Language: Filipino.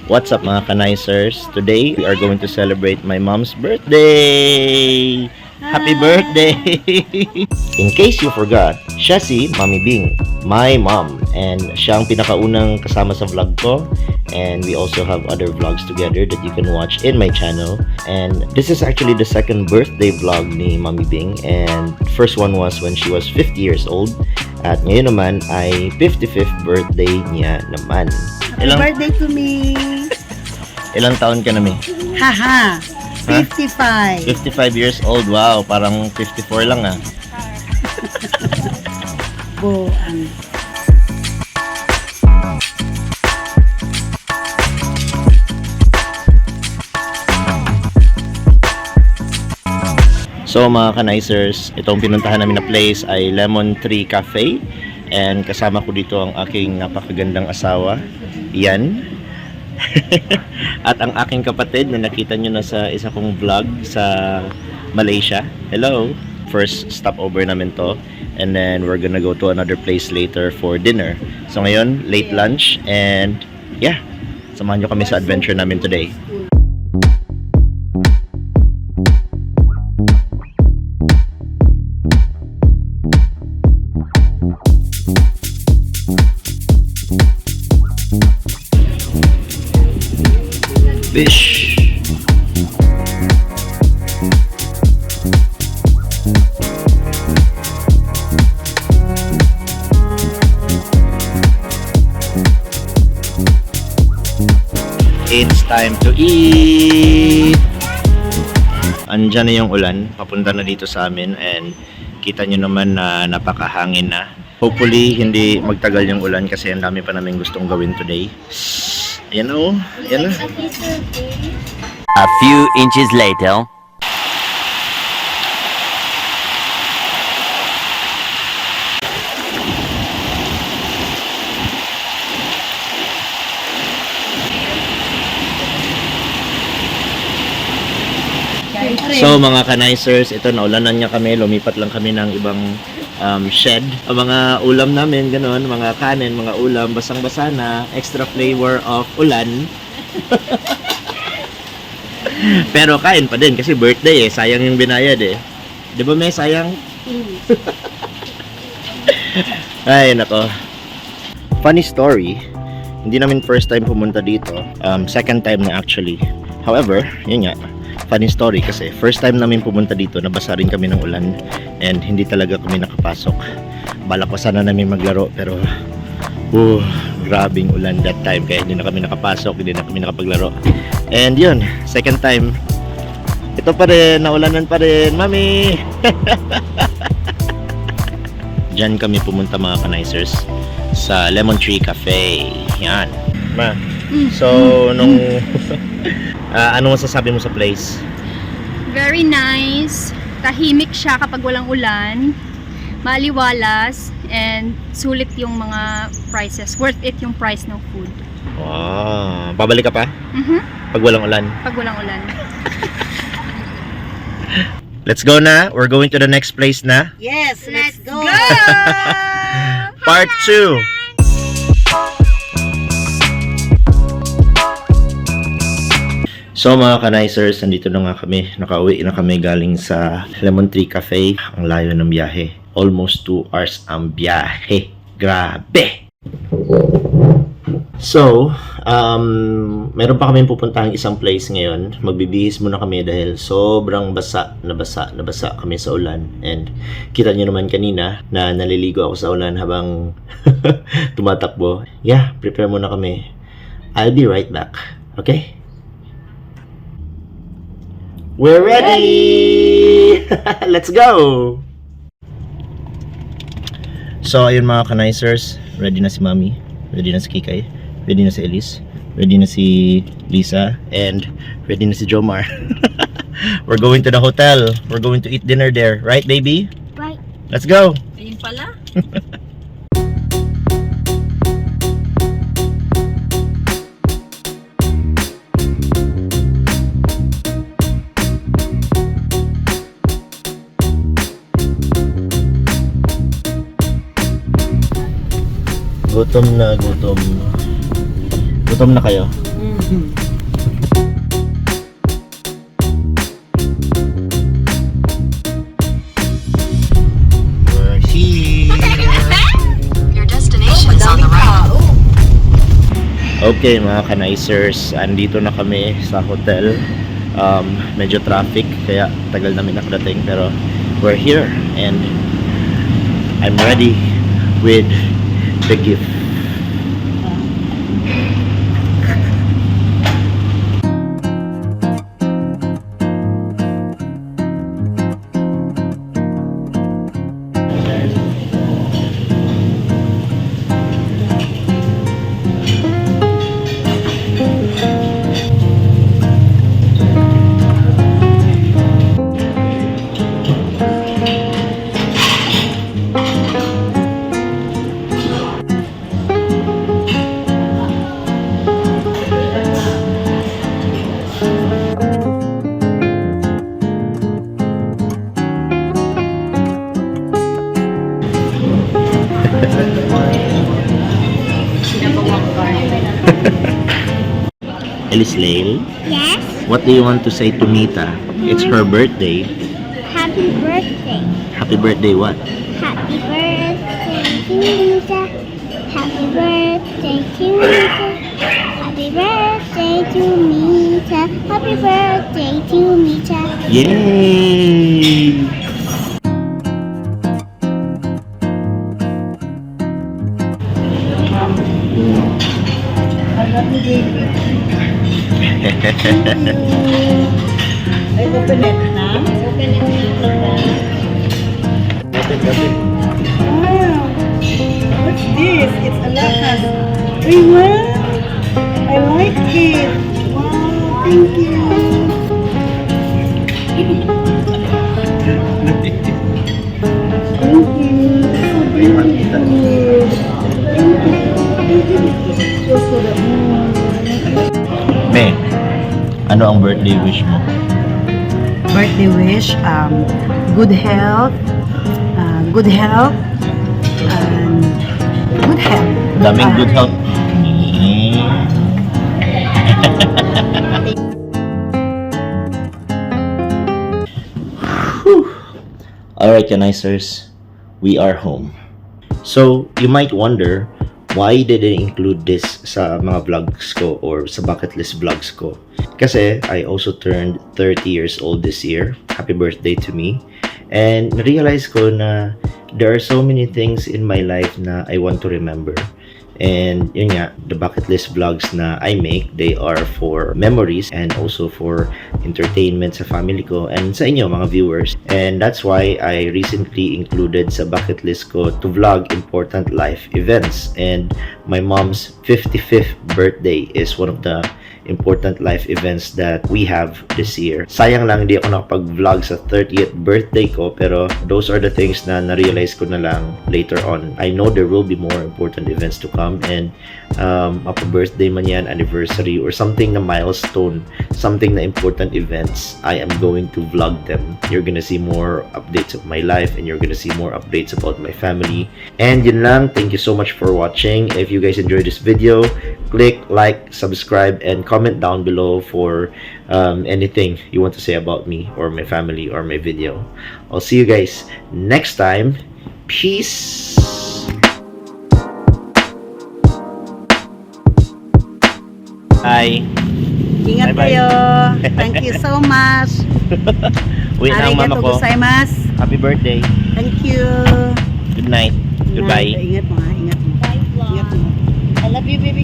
What's up mga kanaisers? Today, we are going to celebrate my mom's birthday! Happy birthday! In case you forgot, siya si Mami Bing, my mom. And siya ang pinakaunang kasama sa vlog ko. And we also have other vlogs together that you can watch in my channel. And this is actually the second birthday vlog ni Mami Bing. And first one was when she was 50 years old. At ngayon naman ay 55th birthday niya naman. Happy birthday to me! Ilang taon ka na, Mi? Haha! 55! 55 years old. Wow, parang 54 lang ah. Buwan. So mga kanaisers, itong pinuntahan namin na place ay Lemon Tree Cafe. And kasama ko dito ang aking napakagandang asawa, Yan. At ang aking kapatid na nakita nyo na sa isa kong vlog sa Malaysia. Hello! First stopover namin to. And then we're gonna go to another place later for dinner. So ngayon, late lunch. And yeah, samahan nyo kami sa adventure namin today. Fish. It's time to eat. Andyan na yung ulan, papunta na dito sa amin and kita nyo naman na napakahangin na. Hopefully hindi magtagal yung ulan kasi ang dami pa namin gustong gawin today. Ayan o, ayan na. A few inches later. So mga kanaisers, ito naulanan niya kami, lumipat lang kami ng ibang shed. Ang mga ulam namin, ganun, mga kanin, mga ulam, basang-basa na, extra flavor of ulan. Pero kain pa din kasi birthday eh, sayang yung binayad eh. Di ba may sayang? Ay nako. Funny story, hindi namin first time pumunta dito, second time na actually. However, yun nga, funny story kasi first time namin pumunta dito, nabasa rin kami ng ulan and hindi talaga kami nakapasok. Balak pa sana namin maglaro pero grabing ulan that time kaya hindi na kami nakapasok, hindi na kami nakapaglaro. And yun, second time ito pa rin, naulanan pa rin, Mami. Diyan kami pumunta mga kanaisers sa Lemon Tree Cafe. Yan. Ma, so nung ano masasabi mo sa place? Very nice. Tahimik siya kapag walang ulan. Maliwalas. And sulit yung mga prices. Worth it yung price ng food. Wow. Babalik ka pa? Pag walang ulan? Pag walang ulan. Let's go na. We're going to the next place na. Yes, let's go! Part 2. So mga kanaisers, nandito na nga kami. Nakauwi na kami galing sa Lemon Tree Cafe. Ang layo ng biyahe. Almost 2 hours ang biyahe. Grabe! So, meron pa kami pupuntahang isang place ngayon. Magbibihis muna kami dahil sobrang basa kami sa ulan. And kita nyo naman kanina na naliligo ako sa ulan habang tumatakbo. Yeah, prepare muna kami. I'll be right back. Okay? We're ready! Let's go! So, ayun mga kanaisers. Ready na si Mami. Ready na si Kikay. Ready na si Elise. Ready na si Lisa. And ready na si Jomar. We're going to the hotel. We're going to eat dinner there. Right, baby? Right. Let's go! Ayun pala. Gutom na gutom. Gutom na kayo? We're here. Your destination is on the right. Okay mga kanaisers, andito na kami sa hotel. Medyo traffic kaya tagal namin nakarating pero we're here and I'm ready with the gift. Elislail, Yes, what do you want to say to Mita? It's her birthday. happy birthday. Happy birthday what? Happy birthday to Lisa. Happy birthday to Lisa. Happy birthday to Mita. Happy birthday to Mita. Yay! I love you, baby. Ay, open it na. Wow. What's this? It's alahas. Uy, wow. I like it. Wow, thank you. Thank you. So beautiful. So good. Me, ano ang birthday wish mo? Birthday wish, good health, and good health. Daming good health. Alright, Kanisers, we are home. So, you might wonder, why did I include this sa mga vlogs ko or sa bucket list vlogs ko? Kasi I also turned 30 years old this year. Happy birthday to me. And realize ko na there are so many things in my life na I want to remember. And yun nga, the bucket list vlogs na I make, they are for memories and also for entertainment sa family ko and sa inyo mga viewers. And that's why I recently included sa bucket list ko to vlog important life events. And my mom's 55th birthday is one of the important life events that we have this year. Sayang lang hindi ako nakapag-vlog sa 30th birthday ko, pero those are the things na na-realize ko na lang later on. I know there will be more important events to come, and birthday man yan, anniversary, or something na milestone, something na important events, I am going to vlog them. You're gonna see more updates of my life, and you're gonna see more updates about my family. And yun lang, thank you so much for watching. If you guys enjoyed this video, click like, subscribe, and comment down below for anything you want to say about me or my family or my video. I'll see you guys next time. Peace. Hi. Ingat Bye-bye. kayo. Thank you so much. Uwi na ang mama Arigato ko. gozaimasu. Happy birthday. Thank you.